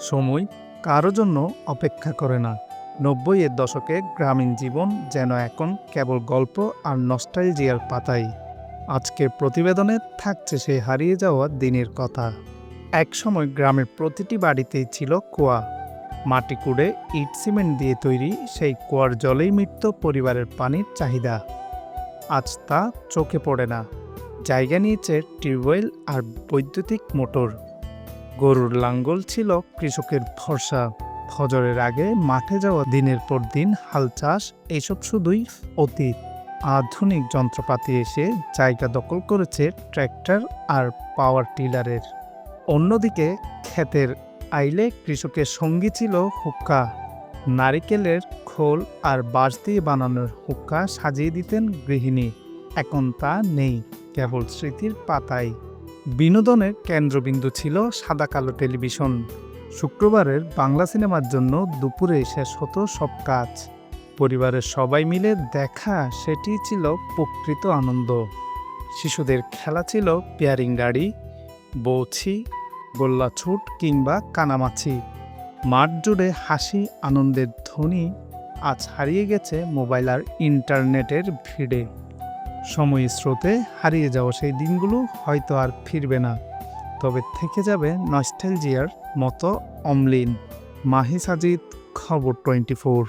সময় কারো জন্য অপেক্ষা করে না। ৯০-এর দশকে গ্রামীণ জীবন যেন এখন কেবল গল্প আর নস্টালজিয়ার পাতাই। আজকের প্রতিবেদনে থাকছে সেই হারিয়ে যাওয়া দিনের কথা। একসময় গ্রামের প্রতিটি বাড়িতেই ছিল কুয়া। মাটি কুড়ে ইট সিমেন্ট দিয়ে তৈরি সেই কুয়ার জলেই মিটত পরিবারের পানির চাহিদা। আজ তা চোখে পড়ে না। জায়গা নিয়েছে টিউবওয়েল আর বৈদ্যুতিক মোটর। গরুর লাঙ্গল ছিল কৃষকের ভরসা। ফজরের আগে মাঠে যাওয়া, দিনের পর দিন হাল চাষ, এসব শুধুই অতীত। আধুনিক যন্ত্রপাতি এসে জায়গা দখল করেছে ট্র্যাক্টর আর পাওয়ার টিলারের। অন্যদিকে ক্ষেতের আইলে কৃষকের সঙ্গী ছিল হুক্কা। নারিকেলের খোল আর বাঁশ দিয়ে বানানোর হুক্কা সাজিয়ে দিতেন গৃহিণী। এখন তা নেই, কেবল স্মৃতির পাতায়। বিনোদনের কেন্দ্রবিন্দু ছিল সাদা কালো টেলিভিশন। শুক্রবারের বাংলা সিনেমার জন্য দুপুরে শেষ হতো সব কাজ। পরিবারের সবাই মিলে দেখা, সেটি ছিল প্রকৃত আনন্দ। শিশুদের খেলা ছিল পেয়ারিং গাড়ি, বৌছি, গোল্লাছুট কিংবা কানামাছি। মাঠ জুড়ে হাসি, আনন্দের ধ্বনি। আজ হারিয়ে গেছে মোবাইল আর ইন্টারনেটের ভিড়ে। সময়ের স্রোতে হারিয়ে যাওয়া সেই দিনগুলো হয়তো আর ফিরবে না, তবে থেকে যাবে নস্টালজিয়ার মতো অম্লিন। মাহি সাজিদ, খবর 24।